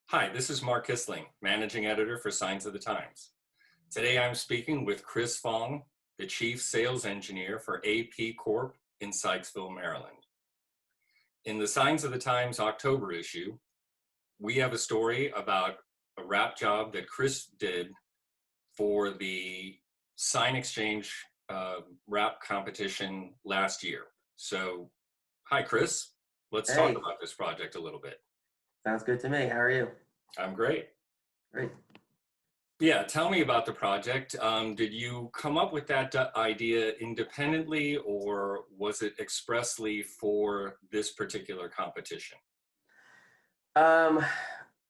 Hi, this is Mark Kissling, Managing Editor for Signs of the Times. Today I'm speaking with Chris Fong, the Chief Sales Engineer for AP Corp in Sykesville, Maryland. In the Signs of the Times October issue, we have a story about a wrap job that Chris did for the sign exchange wrap competition last year. So, hi Chris, let's talk Hey, about this project a little bit. sounds good to me. How are you? I'm great. Great. Yeah, tell me about the project. Did you come up with that idea independently, or was it expressly for this particular competition? Um,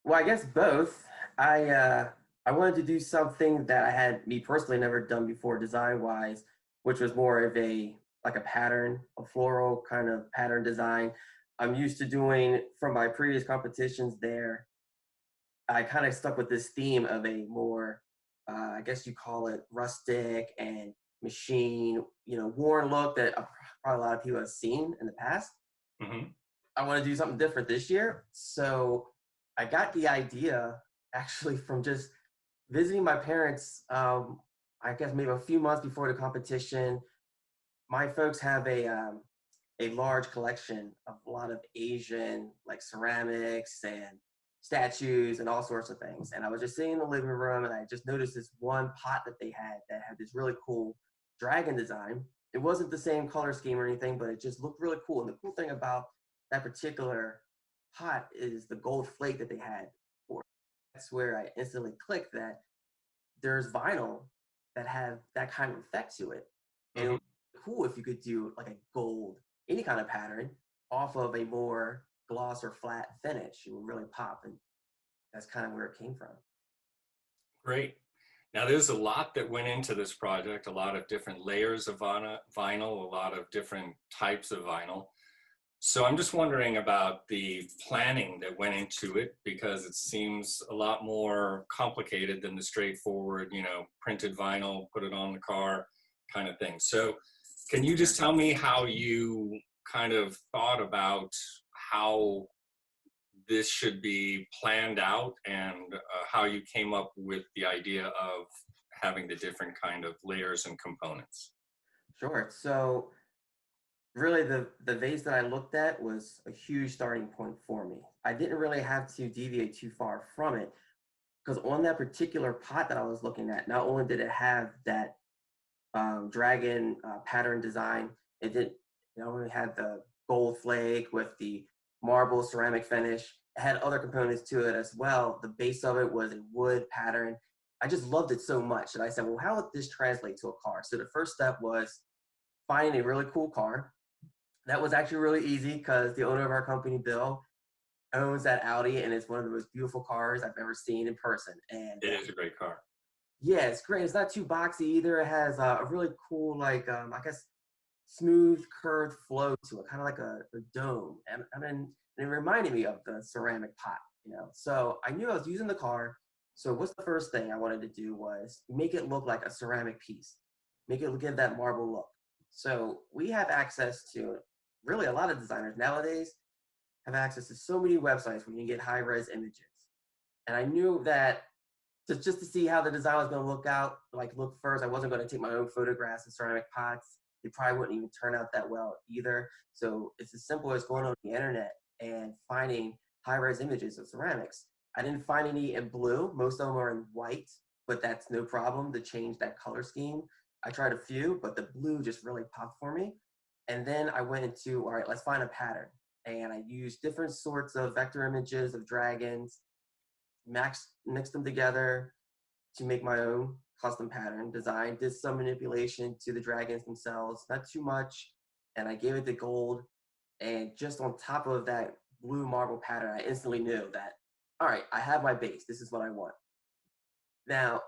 well, I guess both. I wanted to do something that I had me personally never done before design wise, which was more of a pattern, a floral kind of pattern design. I'm used to doing from my previous competitions there. I kind of stuck with this theme of a more, I guess you call it rustic and machine, worn look that probably a lot of people have seen in the past. Hmm. I want to do something different this year. So I got the idea actually from just visiting my parents. I guess maybe a few months before the competition. My folks have a large collection of a lot of Asian like ceramics and statues and all sorts of things. And I was just sitting in the living room and I just noticed this one pot that had this really cool dragon design. It wasn't the same color scheme or anything, but it just looked really cool. And the cool thing about that particular pot is the gold flake that they had for it. That's where I instantly clicked that there's vinyl that have that kind of effect to it. And it Hmm. would be cool if you could do like a gold, any kind of pattern off of a more gloss or flat finish. It would really pop. And that's kind of where it came from. Great. Now, there's a lot that went into this project, a lot of different layers of vinyl, a lot of different types of vinyl. So I'm just wondering about the planning that went into it, because it seems a lot more complicated than the straightforward, printed vinyl, put it on the car kind of thing. So can you just tell me how you kind of thought about how this should be planned out, and how you came up with the idea of having the different kind of layers and components? Sure. So really the vase that I looked at was a huge starting point for me. I didn't really have to deviate too far from it because on that particular pot that I was looking at, not only did it have that dragon pattern design. It did. It only had the gold flake with the marble ceramic finish. It had other components to it as well. The base of it was a wood pattern. I just loved it so much that I said, well, how would this translate to a car? So the first step was finding a really cool car. That was actually really easy because the owner of our company, Bill, owns that Audi, and it's one of the most beautiful cars I've ever seen in person. And It is a great car. yeah, it's great. It's not too boxy either. It has a really cool, I guess, smooth curved flow to it, kind of like a dome. And it reminded me of the ceramic pot. So I knew I was using the car. So what's the first thing I wanted to do was make it look like a ceramic piece, make it give that marble look. So we have access to really a lot of designers nowadays have access to so many websites where you can get high res images. And I knew that just to see how the design was going to look first. I wasn't going to take my own photographs of ceramic pots. They probably wouldn't even turn out that well either. So it's as simple as going on the internet and finding high-res images of ceramics. I didn't find any in blue. Most of them are in white, but that's no problem to change that color scheme. I tried a few, but the blue just really popped for me. And then I went into, all right, let's find a pattern. And I used different sorts of vector images of dragons, mixed them together to make my own custom pattern design. Did some manipulation to the dragons themselves, not too much, and I gave it the gold. And just on top of that blue marble pattern, I instantly knew that, all right, I have my base. This is what I want. Now,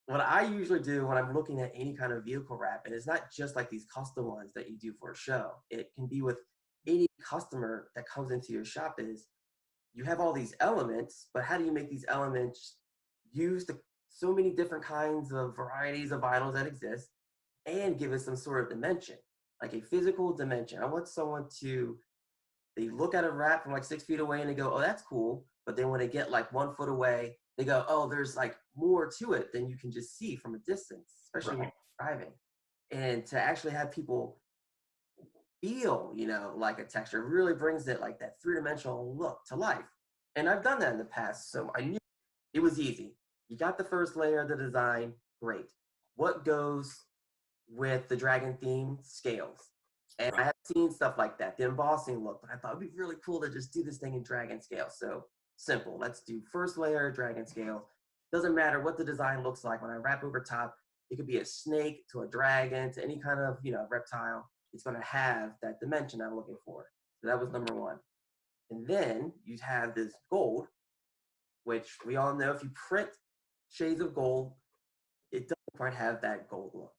what I usually do when I'm looking at any kind of vehicle wrap, and it's not just like these custom ones that you do for a show, it can be with any customer that comes into your shop, is you have all these elements, but how do you make these elements use so many different kinds of varieties of vinyls that exist and give it some sort of dimension, like a physical dimension? I want someone to, they look at a wrap from like 6 feet away and they go, oh, that's cool. but then when they get like 1 foot away, they go, oh, there's like more to it than you can just see from a distance, especially when Right. you're driving. And to actually have people feel, like a texture really brings it like that three-dimensional look to life. And I've done that in the past, so I knew it was easy. You got the first layer of the design, great. What goes with the dragon theme? Scales. And I Right. have seen stuff like that, the embossing look, but I thought it'd be really cool to just do this thing in dragon scale. So simple. Let's do first layer, dragon scale. Doesn't matter what the design looks like. When I wrap over top, it could be a snake to a dragon to any kind of, reptile. It's going to have that dimension I'm looking for. So that was number one. And then you have this gold, which we all know if you print shades of gold, it doesn't quite have that gold look.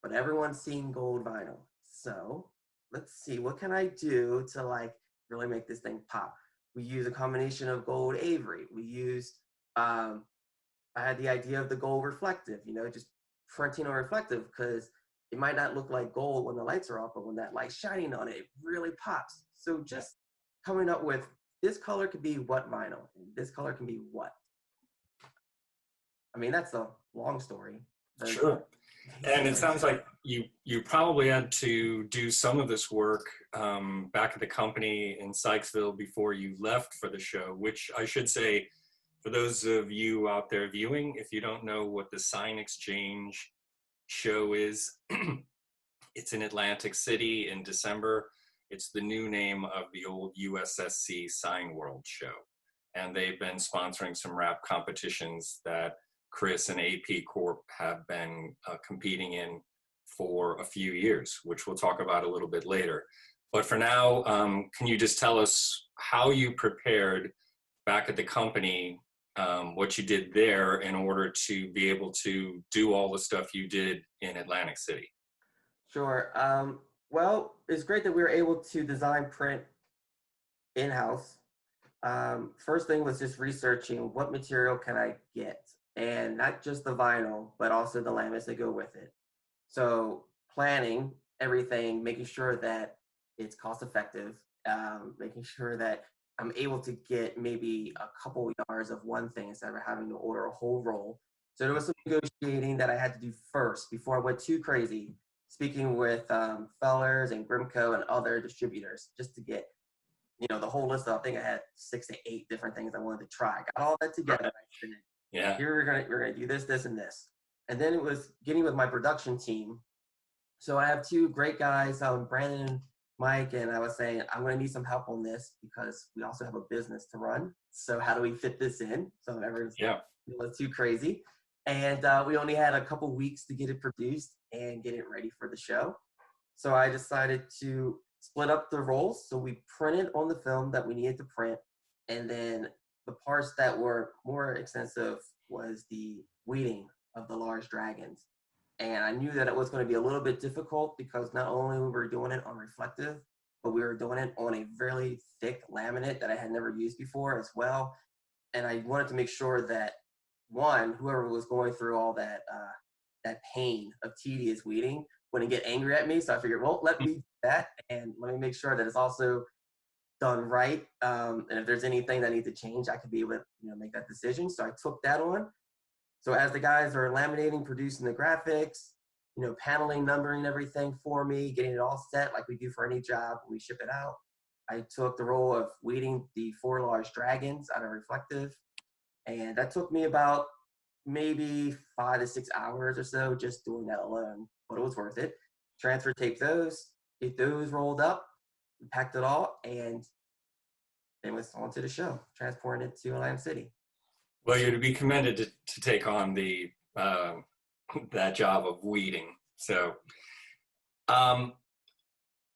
But everyone's seen gold vinyl. So let's see, what can I do to like really make this thing pop? We use a combination of gold Avery. We used, I had the idea of the gold reflective, just printing on reflective because it might not look like gold when the lights are off, but when that light's shining on it, it really pops. So just coming up with this color could be what vinyl, and this color can be what. I mean, that's a long story. Sure. And it sounds like you probably had to do some of this work back at the company in Sykesville before you left for the show, which I should say, for those of you out there viewing, if you don't know what the Sign Exchange show is, it's in Atlantic City in December. It's the new name of the old USSC Sign World show. And they've been sponsoring some rap competitions that Chris and AP Corp have been competing in for a few years, which we'll talk about a little bit later. But for now, can you just tell us how you prepared back at the company, what you did there in order to be able to do all the stuff you did in Atlantic City? Sure. Well, it's great that we were able to design print in-house. First thing was just researching what material can I get, and not just the vinyl, but also the laminates that go with it. So planning everything, making sure that it's cost effective, making sure that I'm able to get maybe a couple yards of one thing instead of having to order a whole roll. So there was some negotiating that I had to do first before I went too crazy, speaking with Fellers and Grimco and other distributors just to get the whole list of, I think I had 6 to 8 different things I wanted to try. Got all that together. I said, Yeah. here we're gonna do this, this, and this. And then it was getting with my production team. So I have 2 great guys, Brandon and Mike, and I was saying, I'm gonna need some help on this because we also have a business to run. So how do we fit this in? So everyone's was too crazy. And we only had a couple weeks to get it produced and get it ready for the show. So I decided to split up the rolls. So we printed on the film that we needed to print. And then the parts that were more extensive was the weeding of the large dragons. And I knew that it was going to be a little bit difficult because not only we were doing it on reflective, but we were doing it on a really thick laminate that I had never used before as well. And I wanted to make sure that one, whoever was going through all that that pain of tedious weeding wouldn't get angry at me. So I figured, well, let me do that, and let me make sure that it's also done right. And if there's anything that needs to change, I could be able to make that decision. So I took that on. So as the guys are laminating, producing the graphics, paneling, numbering everything for me, getting it all set like we do for any job when we ship it out, I took the role of weeding the 4 large dragons out of reflective. And that took me about maybe 5 to 6 hours or so just doing that alone, but it was worth it. Transfer tape those, get those rolled up, packed it all, and then was on to the show, transporting it to Atlantic City. Well, you're to be commended to take on the that job of weeding. So,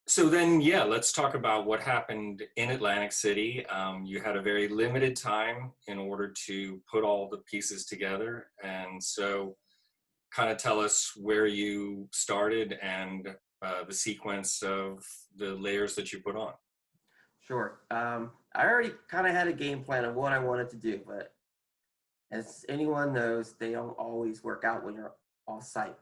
so then, yeah, let's talk about what happened in Atlantic City. You had a very limited time in order to put all the pieces together, and so kind of tell us where you started and the sequence of the layers that you put on. Sure. I already kind of had a game plan of what I wanted to do, but as anyone knows, they don't always work out when you're off site.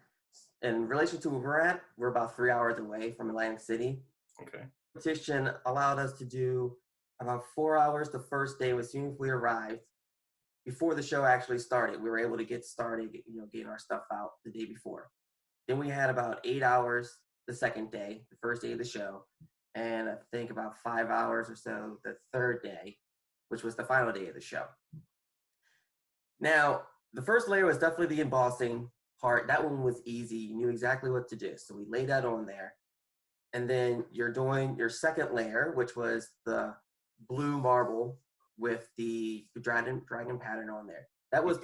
In relation to where we're at, we're about 3 hours away from Atlantic City. Okay. Competition allowed us to do about 4 hours the first day. As soon as we arrived, before the show actually started, we were able to get started, getting our stuff out the day before. Then we had about 8 hours the second day, the first day of the show, and I think about 5 hours or so the third day, which was the final day of the show. Now, the first layer was definitely the embossing part. That one was easy. You knew exactly what to do. So we laid that on there. And then you're doing your second layer, which was the blue marble with the dragon pattern on there. That was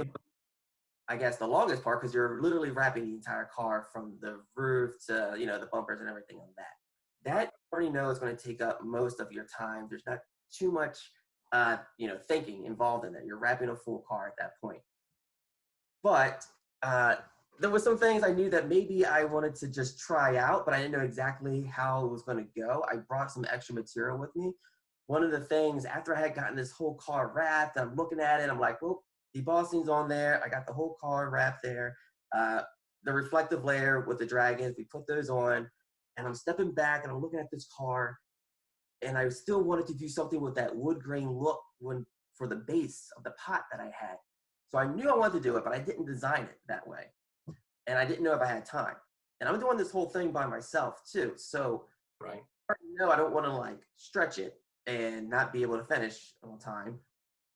I guess, the longest part, because you're literally wrapping the entire car from the roof to, the bumpers and everything on that. That you already know is going to take up most of your time. There's not too much, thinking involved in that. You're wrapping a full car at that point. But there were some things I knew that maybe I wanted to just try out, but I didn't know exactly how it was going to go. I brought some extra material with me. One of the things, after I had gotten this whole car wrapped, I'm looking at it, I'm like, well, the embossing's on there. I got the whole car wrapped there. The reflective layer with the dragons, we put those on, and I'm stepping back and I'm looking at this car, and I still wanted to do something with that wood grain look for the base of the pot that I had. So I knew I wanted to do it, but I didn't design it that way. And I didn't know if I had time. And I'm doing this whole thing by myself too. So Right. I don't want to stretch it and not be able to finish on time.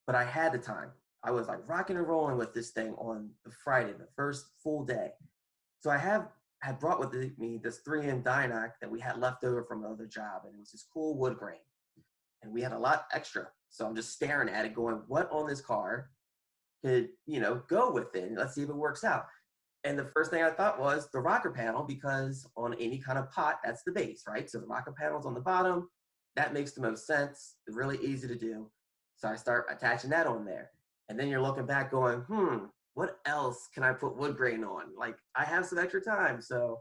But I had the time. I was rocking and rolling with this thing on the Friday, the first full day. So I had brought with me this 3M Dynac that we had left over from another job. And it was this cool wood grain. And we had a lot extra. So I'm just staring at it going, what on this car could, go with it? And let's see if it works out. And the first thing I thought was the rocker panel, because on any kind of pot, that's the base, right? So the rocker panel's on the bottom. That makes the most sense. It's really easy to do. So I start attaching that on there. And then you're looking back going, what else can I put wood grain on? I have some extra time. So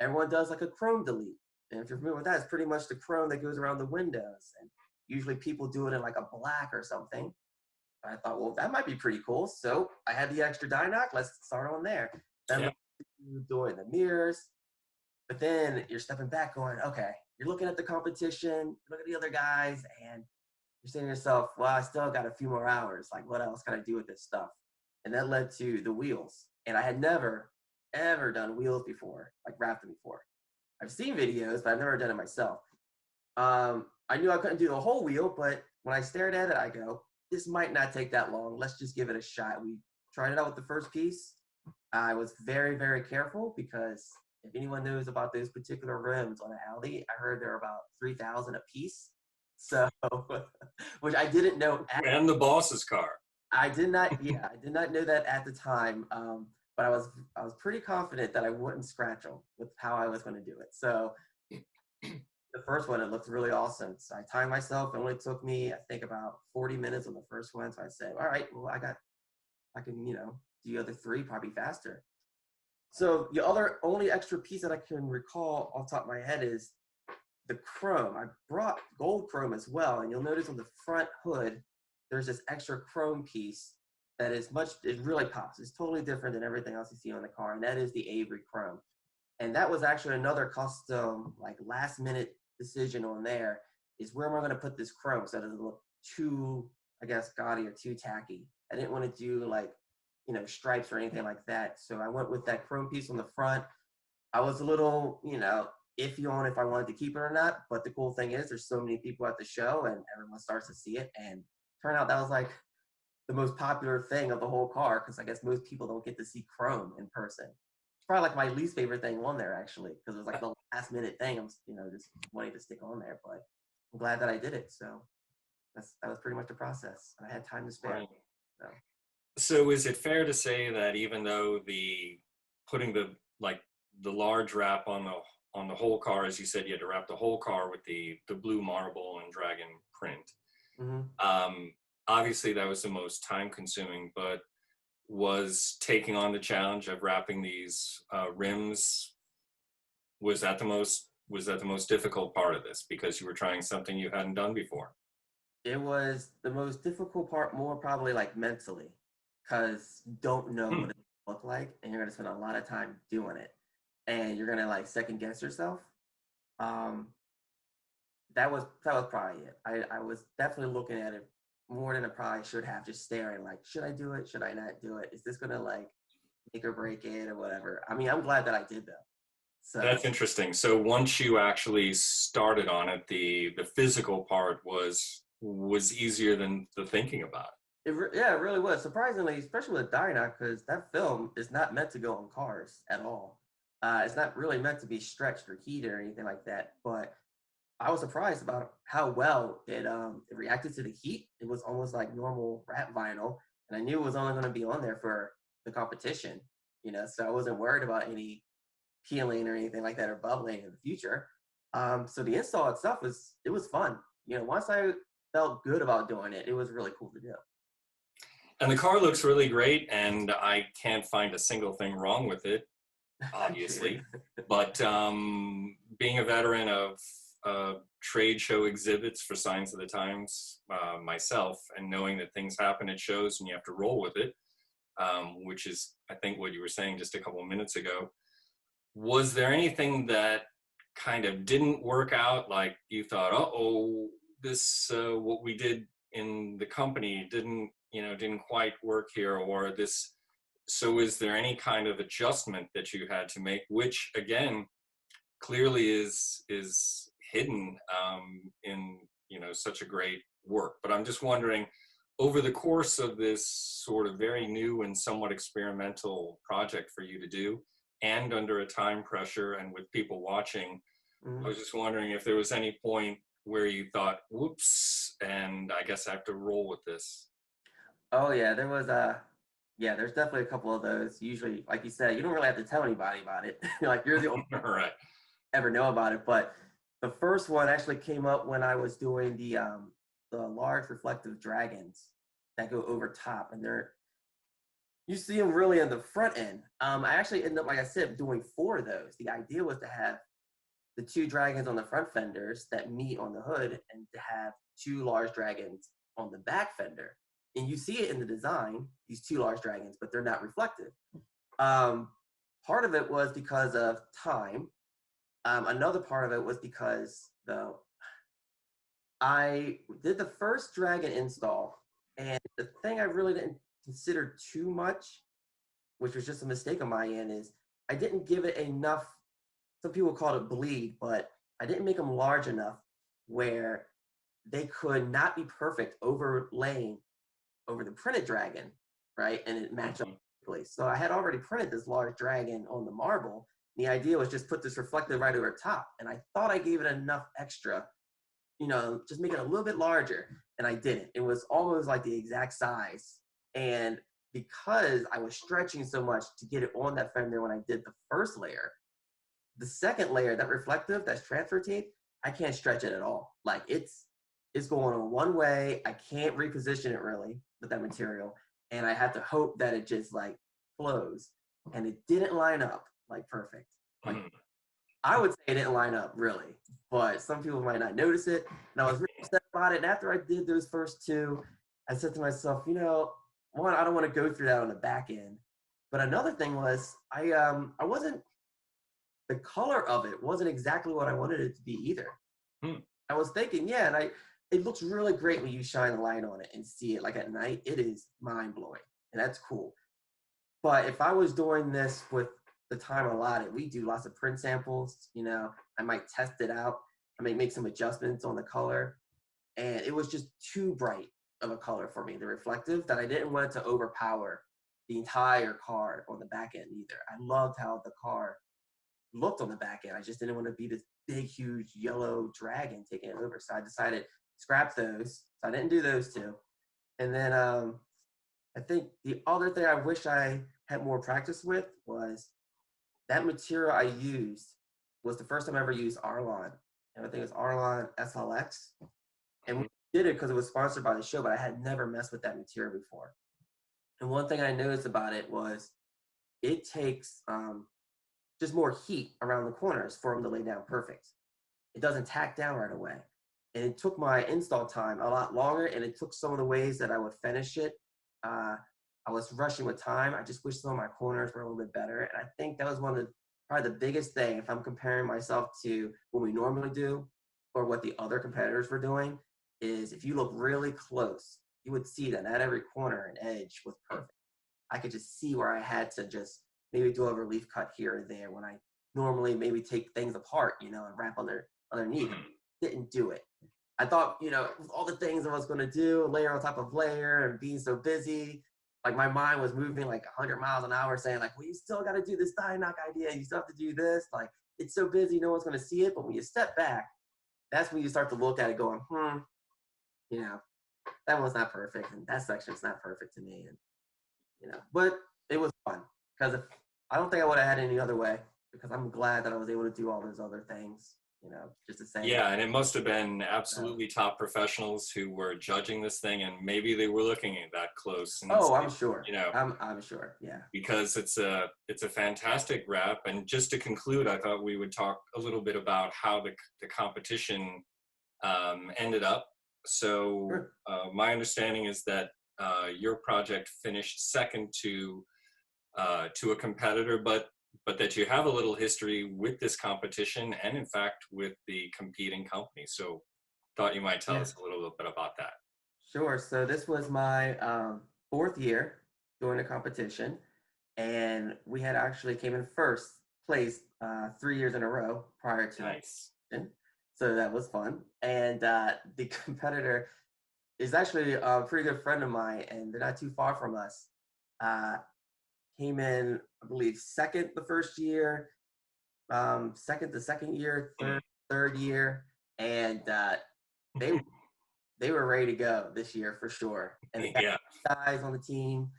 everyone does a chrome delete. And if you're familiar with that, it's pretty much the chrome that goes around the windows. And usually people do it in a black or something. I thought, well, that might be pretty cool. So I had the extra Dynoc. Let's start on there. Then doing the mirrors. But then you're stepping back going, okay, you're looking at the competition, look at the other guys, and you're saying to yourself, well, I still got a few more hours. What else can I do with this stuff? And that led to the wheels. And I had never, ever done wheels before, wrapped them before. I've seen videos, but I've never done it myself. I knew I couldn't do the whole wheel, but when I stared at it, I go, this might not take that long. Let's just give it a shot. We tried it out with the first piece. I was very, very careful, because if anyone knows about those particular rims on an Audi, I heard they're about 3,000 a piece. So, which I didn't know. And the boss's car. I did not know that at the time. But I was pretty confident that I wouldn't scratch them with how I was going to do it. So the first one, it looked really awesome. So I timed myself. It only took me, I think, about 40 minutes on the first one. So I said, all right, well, I can, do the other three probably faster. So the only extra piece that I can recall off the top of my head is the chrome. I brought gold chrome as well. And you'll notice on the front hood, there's this extra chrome piece that it really pops. It's totally different than everything else you see on the car. And that is the Avery chrome. And that was actually another custom, last minute decision on there, is where am I going to put this chrome so it doesn't look too, I guess, gaudy or too tacky. I didn't want to do stripes or anything like that. So I went with that chrome piece on the front. I was a little, iffy on if I wanted to keep it or not. But the cool thing is there's so many people at the show and everyone starts to see it. And turned out that was the most popular thing of the whole car, because I guess most people don't get to see chrome in person. It's probably my least favorite thing on there, actually, because it was the last minute thing I'm just wanting to stick on there. But I'm glad that I did it. So that was pretty much the process. I had time to spare. Right. So is it fair to say that even though putting the large wrap on the whole car, as you said, you had to wrap the whole car with the blue marble and dragon print. Mm-hmm. Obviously that was the most time consuming, but was taking on the challenge of wrapping these rims, was that the most difficult part of this, because you were trying something you hadn't done before? It was the most difficult part, more probably mentally, because you don't know what it look like, and you're going to spend a lot of time doing it, and you're going to second guess yourself. that was probably it. I was definitely looking at it more than I probably should have, just staring like, should I do it? Should I not do it? Is this gonna like make or break it or whatever? I mean, I'm glad that I did though. So That's interesting. So once you actually started on it, the physical part was easier than the thinking about yeah, it really was. Surprisingly, especially with Dyna, because that film is not meant to go on cars at all. It's not really meant to be stretched or heated or anything like that. But I was surprised about how well it reacted to the heat. It was almost like normal wrap vinyl, and I knew it was only going to be on there for the competition. So I wasn't worried about any peeling or anything like that or bubbling in the future. So the install itself was fun. Once I felt good about doing it, it was really cool to do. it. And the car looks really great, and I can't find a single thing wrong with it, obviously. But being a veteran of trade show exhibits for Signs of the Times myself, and knowing that things happen at shows and you have to roll with it, which is, I think, what you were saying just a couple of minutes ago. Was there anything that kind of didn't work out, like you thought, oh, this what we did in the company didn't quite work here, or this? So is there any kind of adjustment that you had to make, which again clearly is hidden in such a great work? But I'm just wondering, over the course of this sort of very new and somewhat experimental project for you to do, and under a time pressure and with people watching, I was just wondering if there was any point where you thought, whoops, and I guess I have to roll with this. Oh yeah, there's definitely a couple of those. Usually, like you said, you don't really have to tell anybody about it. Like you're the only All right. ever know about it. But the first one actually came up when I was doing the large reflective dragons that go over top, and you see them really in the front end. I actually ended up, like I said, doing 4 of those. The idea was to have the 2 dragons on the front fenders that meet on the hood, and to have 2 large dragons on the back fender. And you see it in the design, these 2 large dragons, but they're not reflective. Part of it was because of time. Another part of it was because I did the first dragon install, and the thing I really didn't consider too much, which was just a mistake on my end, is I didn't give it enough. Some people call it bleed, but I didn't make them large enough where they could not be perfect overlaying over the printed dragon, right? And it matched up perfectly. So I had already printed this large dragon on the marble. The idea was just put this reflective right over top. And I thought I gave it enough extra, just make it a little bit larger. And I didn't. It was almost like the exact size. And because I was stretching so much to get it on that fender when I did the first layer, the second layer, that reflective, that's transfer tape, I can't stretch it at all. Like it's going on one way. I can't reposition it really with that material. And I have to hope that it just like flows. And it didn't line up like perfect. Like I would say it didn't line up really, but some people might not notice it. And I was really upset about it. And after I did those first 2, I said to myself, one, I don't want to go through that on the back end. But another thing was the color of it wasn't exactly what I wanted it to be either. I was thinking, and it looks really great when you shine the light on it and see it like at night. It is mind blowing, and that's cool. But if I was doing this with the time allotted, we do lots of print samples. I might test it out. I might make some adjustments on the color, and it was just too bright of a color for me, the reflective, that I didn't want it to overpower the entire car on the back end either. I loved how the car looked on the back end. I just didn't want to be this big, huge yellow dragon taking it over. So I decided scrap those. So I didn't do those 2. And then I think the other thing I wish I had more practice with was that material I used was the first time I ever used Arlon. And I think it's Arlon SLX. And we did it because it was sponsored by the show, but I had never messed with that material before. And one thing I noticed about it was it takes just more heat around the corners for them to lay down perfect. It doesn't tack down right away. And it took my install time a lot longer, and it took some of the ways that I would finish it. I was rushing with time. I just wish some of my corners were a little bit better. And I think that was probably the biggest thing, if I'm comparing myself to what we normally do, or what the other competitors were doing is if you look really close, you would see that at every corner and edge was perfect. I could just see where I had to just maybe do a relief cut here or there when I normally maybe take things apart, and wrap underneath. Mhm. Didn't do it. I thought, with all the things I was going to do, layer on top of layer and being so busy, like my mind was moving like 100 miles an hour saying like, well, you still got to do this die knock idea. You still have to do this. Like, it's so busy. No one's going to see it. But when you step back, that's when you start to look at it going, you know, that one's not perfect. And that section's not perfect to me. And, but it was fun because if I don't think I would have had it any other way because I'm glad that I was able to do all those other things, just to say. Yeah, and it must have been absolutely top professionals who were judging this thing, and maybe they were looking at that close. And Oh, I'm sure. you know, I'm sure. Yeah. because it's a fantastic wrap. And just to conclude, I thought we would talk a little bit about how the competition ended up. So Sure. my understanding is that your project finished second to a competitor, but that you have a little history with this competition and in fact with the competing company. So thought you might tell Yeah. us a little bit about that. Sure. So this was my fourth year doing the competition, and we had actually came in first place 3 years in a row prior to that. Nice. So that was fun. And the competitor is actually a pretty good friend of mine, and they're not too far from us. Uh, Came in, I believe, second the first year, second the second year, third year, and they they were ready to go this year for sure. And they got Yeah. guys on the team,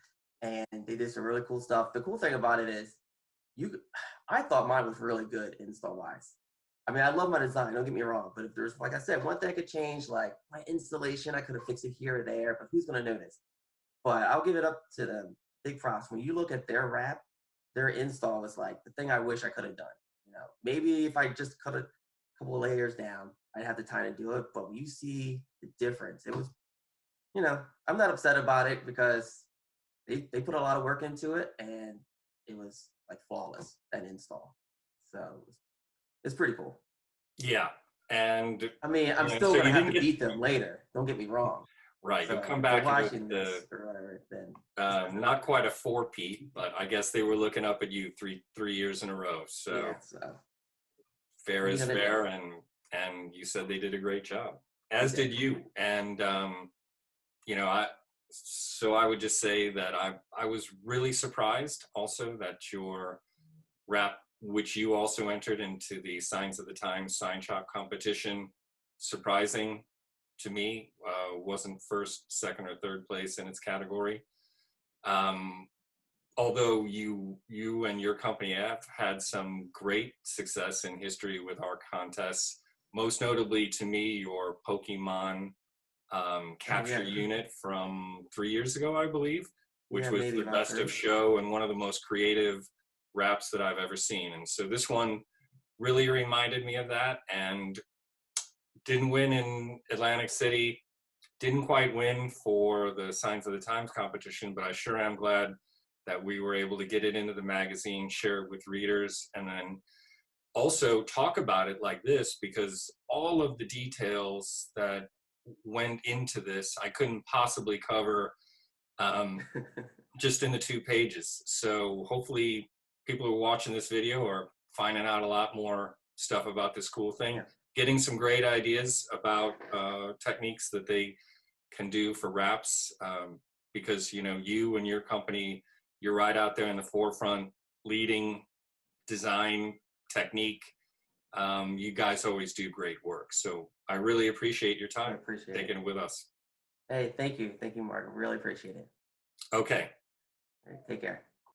and they did some really cool stuff. The cool thing about it is, I thought mine was really good install wise. I mean, I love my design. Don't get me wrong, but if there's, like I said, one thing I could change, like my installation, I could have fixed it here or there. But who's gonna notice? But I'll give it up to them. Big props. When you look at their wrap, their install is like the thing I wish I could have done. Maybe if I just cut a couple of layers down, I'd have the time to do it. But when you see the difference, it was, I'm not upset about it because they put a lot of work into it and it was like flawless, that install. So it's pretty cool. Yeah. And I mean, I'm still so gonna you have didn't to get beat them later. Don't get me wrong. right. You'll So come if they're back with watching the this or whatever, then not quite a four-peat, but I guess they were looking up at you three years in a row. So yeah. So fair is Yeah, they did. fair, and you said they did a great job, as They did. did you. And I would just say that I was really surprised also that your rap, which you also entered into the Signs of the Times sign shop competition, surprising to me, wasn't first, second, or third place in its category. Although you and your company have had some great success in history with our contests, most notably to me, your Pokemon capture Yeah. unit from 3 years ago, I believe, which Yeah, was maybe the about best of 3. show and one of the most creative wraps that I've ever seen. And so this one really reminded me of that, and didn't win in Atlantic City, didn't quite win for the Signs of the Times competition, but I sure am glad that we were able to get it into the magazine, share it with readers, and then also talk about it like this, because all of the details that went into this, I couldn't possibly cover just in the 2 pages. So hopefully people who are watching this video are finding out a lot more stuff about this cool thing, Yeah. getting some great ideas about techniques that they can do for wraps, because you and your company, you're right out there in the forefront leading design technique. You guys always do great work, so I really appreciate your I time appreciate taking it. it with us. Hey, thank you. Thank you, Mark. Really appreciate it. Okay. All right, take care.